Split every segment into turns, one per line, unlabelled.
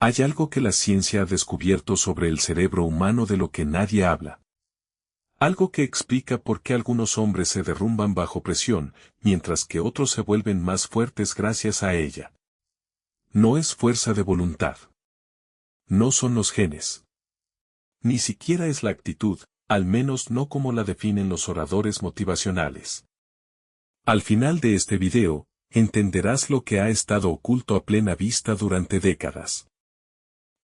Hay algo que la ciencia ha descubierto sobre el cerebro humano de lo que nadie habla. Algo que explica por qué algunos hombres se derrumban bajo presión, mientras que otros se vuelven más fuertes gracias a ella. No es fuerza de voluntad. No son los genes. Ni siquiera es la actitud, al menos no como la definen los oradores motivacionales. Al final de este video, entenderás lo que ha estado oculto a plena vista durante décadas.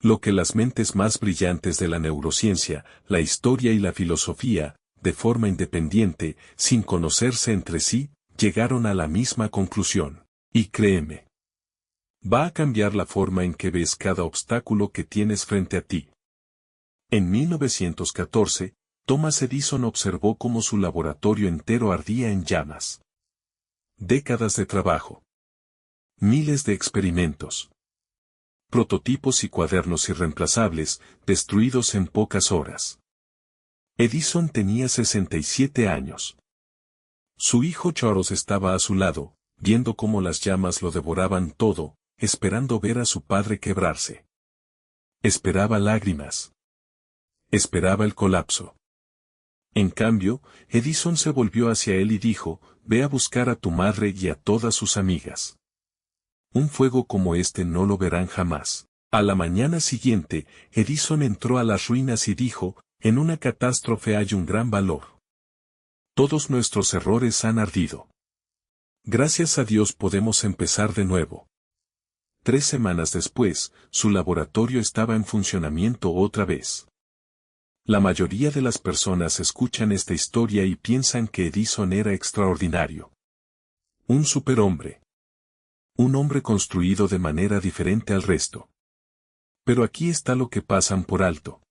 Lo que las mentes más brillantes de la neurociencia, la historia y la filosofía, de forma independiente, sin conocerse entre sí, llegaron a la misma conclusión. Y créeme, va a cambiar la forma en que ves cada obstáculo que tienes frente a ti. En 1914, Thomas Edison observó cómo su laboratorio entero ardía en llamas. Décadas de trabajo. Miles de experimentos. Prototipos y cuadernos irreemplazables, destruidos en pocas horas. Edison tenía 67 años. Su hijo Charles estaba a su lado, viendo cómo las llamas lo devoraban todo, esperando ver a su padre quebrarse. Esperaba lágrimas. Esperaba el colapso. En cambio, Edison se volvió hacia él y dijo, «Ve a buscar a tu madre y a todas sus amigas. Un fuego como este no lo verán jamás». A la mañana siguiente, Edison entró a las ruinas y dijo, «En una catástrofe hay un gran valor. Todos nuestros errores han ardido. Gracias a Dios podemos empezar de nuevo». 3 semanas después, su laboratorio estaba en funcionamiento otra vez. La mayoría de las personas escuchan esta historia y piensan que Edison era extraordinario. Un superhombre. Un hombre construido de manera diferente al resto. Pero aquí está lo que pasan por alto.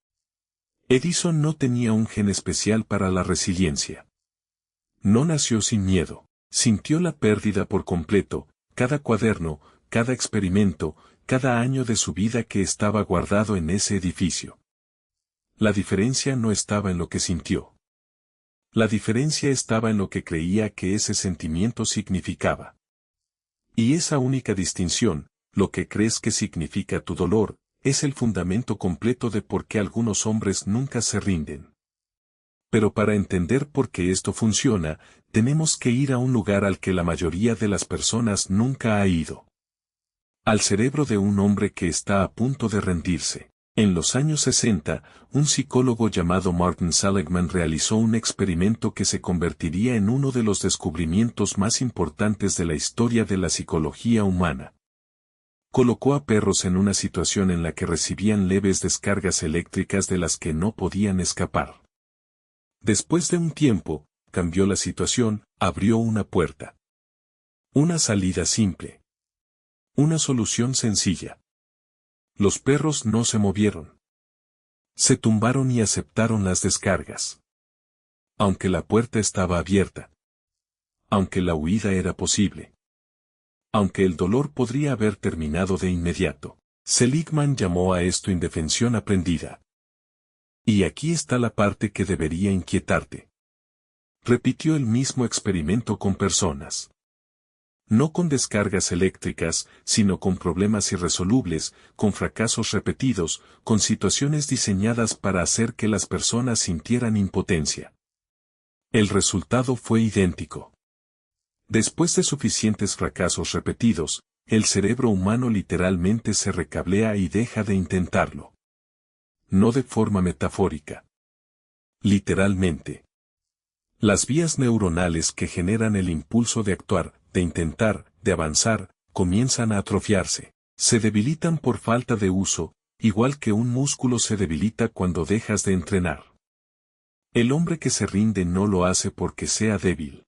Edison no tenía un gen especial para la resiliencia. No nació sin miedo. Sintió la pérdida por completo, cada cuaderno, cada experimento, cada año de su vida que estaba guardado en ese edificio. La diferencia no estaba en lo que sintió. La diferencia estaba en lo que creía que ese sentimiento significaba. Y esa única distinción, lo que crees que significa tu dolor, es el fundamento completo de por qué algunos hombres nunca se rinden. Pero para entender por qué esto funciona, tenemos que ir a un lugar al que la mayoría de las personas nunca ha ido. Al cerebro de un hombre que está a punto de rendirse. En los años 60, un psicólogo llamado Martin Seligman realizó un experimento que se convertiría en uno de los descubrimientos más importantes de la historia de la psicología humana. Colocó a perros en una situación en la que recibían leves descargas eléctricas de las que no podían escapar. Después de un tiempo, cambió la situación, abrió una puerta. Una salida simple. Una solución sencilla. Los perros no se movieron. Se tumbaron y aceptaron las descargas. Aunque la puerta estaba abierta. Aunque la huida era posible. Aunque el dolor podría haber terminado de inmediato. Seligman llamó a esto indefensión aprendida. Y aquí está la parte que debería inquietarte. Repitió el mismo experimento con personas. No con descargas eléctricas, sino con problemas irresolubles, con fracasos repetidos, con situaciones diseñadas para hacer que las personas sintieran impotencia. El resultado fue idéntico. Después de suficientes fracasos repetidos, el cerebro humano literalmente se recablea y deja de intentarlo. No de forma metafórica. Literalmente. Las vías neuronales que generan el impulso de actuar, de intentar, de avanzar, comienzan a atrofiarse. Se debilitan por falta de uso, igual que un músculo se debilita cuando dejas de entrenar. El hombre que se rinde no lo hace porque sea débil.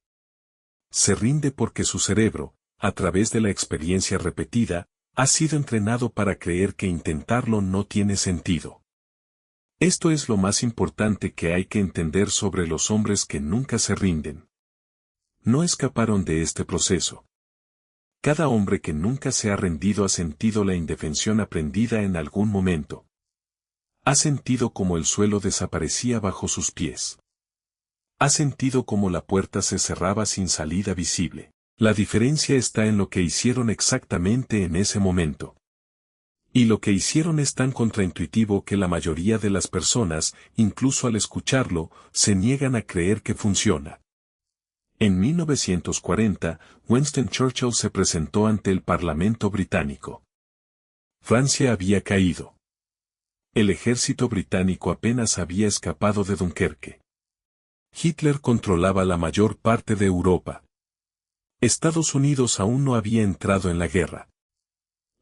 Se rinde porque su cerebro, a través de la experiencia repetida, ha sido entrenado para creer que intentarlo no tiene sentido. Esto es lo más importante que hay que entender sobre los hombres que nunca se rinden. No escaparon de este proceso. Cada hombre que nunca se ha rendido ha sentido la indefensión aprendida en algún momento. Ha sentido como el suelo desaparecía bajo sus pies. Ha sentido como la puerta se cerraba sin salida visible. La diferencia está en lo que hicieron exactamente en ese momento. Y lo que hicieron es tan contraintuitivo que la mayoría de las personas, incluso al escucharlo, se niegan a creer que funciona. En 1940, Winston Churchill se presentó ante el Parlamento británico. Francia había caído. El ejército británico apenas había escapado de Dunkerque. Hitler controlaba la mayor parte de Europa. Estados Unidos aún no había entrado en la guerra.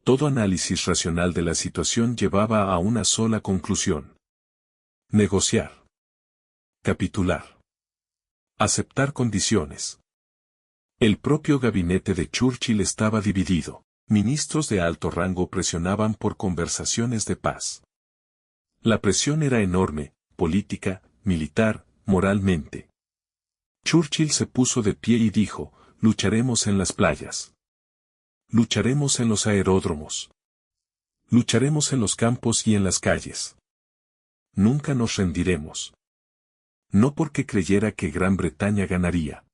Todo análisis racional de la situación llevaba a una sola conclusión. Negociar. Capitular. Aceptar condiciones. El propio gabinete de Churchill estaba dividido. Ministros de alto rango presionaban por conversaciones de paz. La presión era enorme, política, militar, moralmente. Churchill se puso de pie y dijo, lucharemos en las playas. Lucharemos en los aeródromos. Lucharemos en los campos y en las calles. Nunca nos rendiremos. No porque creyera que Gran Bretaña ganaría.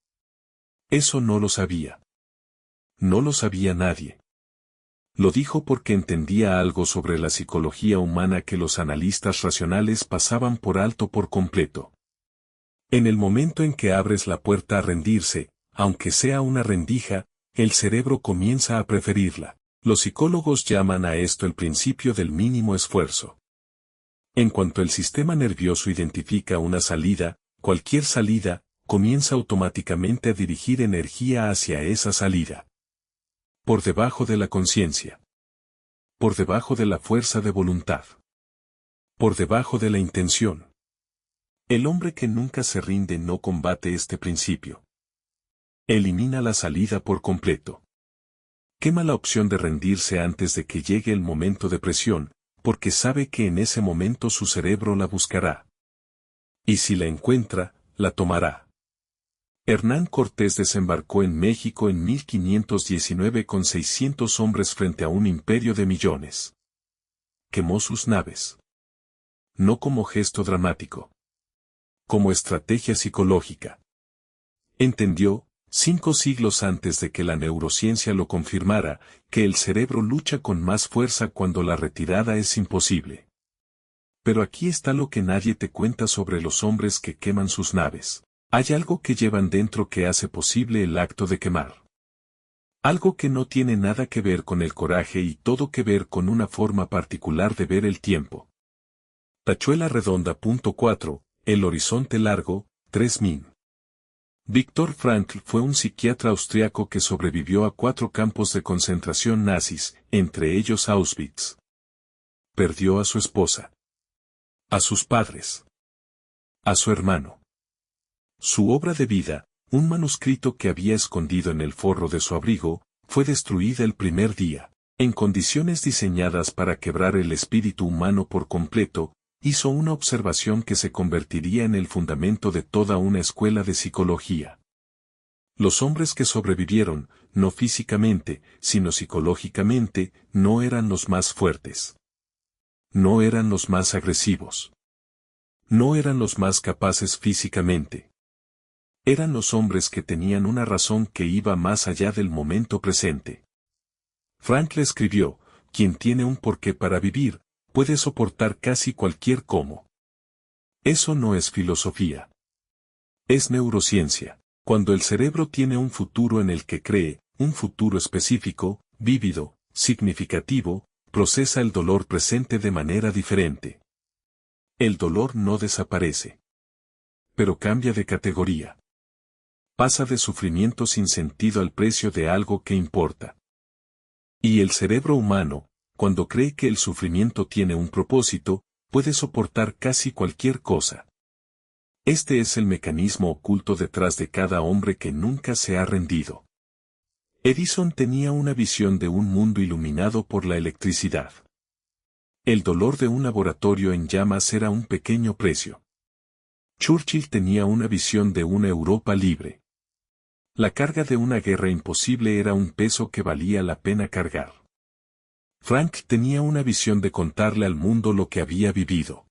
Eso no lo sabía. No lo sabía nadie. Lo dijo porque entendía algo sobre la psicología humana que los analistas racionales pasaban por alto por completo. En el momento en que abres la puerta a rendirse, aunque sea una rendija, el cerebro comienza a preferirla. Los psicólogos llaman a esto el principio del mínimo esfuerzo. En cuanto el sistema nervioso identifica una salida, cualquier salida, comienza automáticamente a dirigir energía hacia esa salida. Por debajo de la conciencia. Por debajo de la fuerza de voluntad. Por debajo de la intención. El hombre que nunca se rinde no combate este principio. Elimina la salida por completo. Quema la opción de rendirse antes de que llegue el momento de presión, porque sabe que en ese momento su cerebro la buscará. Y si la encuentra, la tomará. Hernán Cortés desembarcó en México en 1519 con 600 hombres frente a un imperio de millones. Quemó sus naves. No como gesto dramático. Como estrategia psicológica. Entendió, 5 siglos antes de que la neurociencia lo confirmara, que el cerebro lucha con más fuerza cuando la retirada es imposible. Pero aquí está lo que nadie te cuenta sobre los hombres que queman sus naves. Hay algo que llevan dentro que hace posible el acto de quemar. Algo que no tiene nada que ver con el coraje y todo que ver con una forma particular de ver el tiempo. Tachuela redonda. 4. El horizonte largo. 3 min. Viktor Frankl fue un psiquiatra austriaco que sobrevivió a 4 campos de concentración nazis, entre ellos Auschwitz. Perdió a su esposa. A sus padres. A su hermano. Su obra de vida, un manuscrito que había escondido en el forro de su abrigo, fue destruida el primer día. En condiciones diseñadas para quebrar el espíritu humano por completo, hizo una observación que se convertiría en el fundamento de toda una escuela de psicología. Los hombres que sobrevivieron, no físicamente, sino psicológicamente, no eran los más fuertes. No eran los más agresivos. No eran los más capaces físicamente. Eran los hombres que tenían una razón que iba más allá del momento presente. Frankl escribió, quien tiene un porqué para vivir, puede soportar casi cualquier cómo. Eso no es filosofía. Es neurociencia. Cuando el cerebro tiene un futuro en el que cree, un futuro específico, vívido, significativo, procesa el dolor presente de manera diferente. El dolor no desaparece. Pero cambia de categoría. Pasa de sufrimiento sin sentido al precio de algo que importa. Y el cerebro humano, cuando cree que el sufrimiento tiene un propósito, puede soportar casi cualquier cosa. Este es el mecanismo oculto detrás de cada hombre que nunca se ha rendido. Edison tenía una visión de un mundo iluminado por la electricidad. El dolor de un laboratorio en llamas era un pequeño precio. Churchill tenía una visión de una Europa libre. La carga de una guerra imposible era un peso que valía la pena cargar. Frank tenía una visión de contarle al mundo lo que había vivido.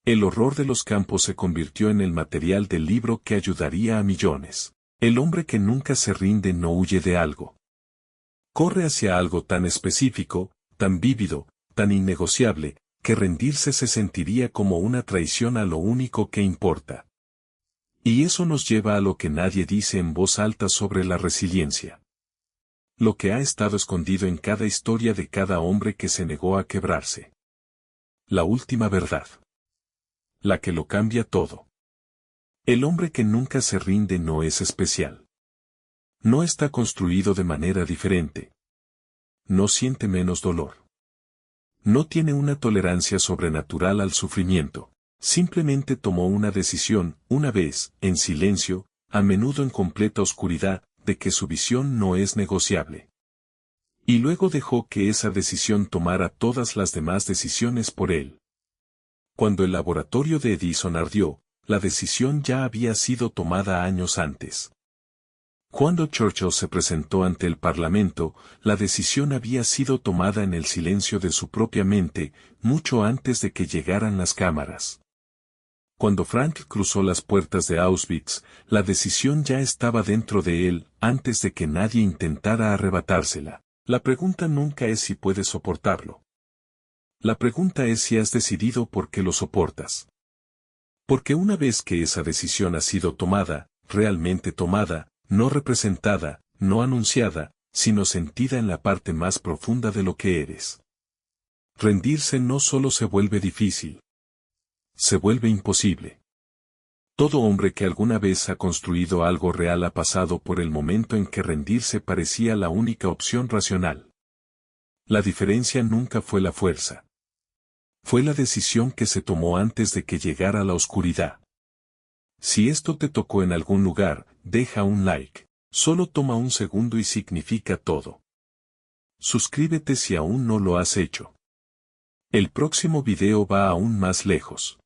El horror de los campos se convirtió en el material del libro que ayudaría a millones. El hombre que nunca se rinde no huye de algo. Corre hacia algo tan específico, tan vívido, tan innegociable, que rendirse se sentiría como una traición a lo único que importa. Y eso nos lleva a lo que nadie dice en voz alta sobre la resiliencia. Lo que ha estado escondido en cada historia de cada hombre que se negó a quebrarse. La última verdad. La que lo cambia todo. El hombre que nunca se rinde no es especial. No está construido de manera diferente. No siente menos dolor. No tiene una tolerancia sobrenatural al sufrimiento. Simplemente tomó una decisión, una vez, en silencio, a menudo en completa oscuridad, de que su visión no es negociable. Y luego dejó que esa decisión tomara todas las demás decisiones por él. Cuando el laboratorio de Edison ardió, la decisión ya había sido tomada años antes. Cuando Churchill se presentó ante el Parlamento, la decisión había sido tomada en el silencio de su propia mente, mucho antes de que llegaran las cámaras. Cuando Frank cruzó las puertas de Auschwitz, la decisión ya estaba dentro de él, antes de que nadie intentara arrebatársela. La pregunta nunca es si puedes soportarlo. La pregunta es si has decidido por qué lo soportas. Porque una vez que esa decisión ha sido tomada, realmente tomada, no representada, no anunciada, sino sentida en la parte más profunda de lo que eres. Rendirse no solo se vuelve difícil. Se vuelve imposible. Todo hombre que alguna vez ha construido algo real ha pasado por el momento en que rendirse parecía la única opción racional. La diferencia nunca fue la fuerza. Fue la decisión que se tomó antes de que llegara la oscuridad. Si esto te tocó en algún lugar, deja un like. Solo toma un segundo y significa todo. Suscríbete si aún no lo has hecho. El próximo video va aún más lejos.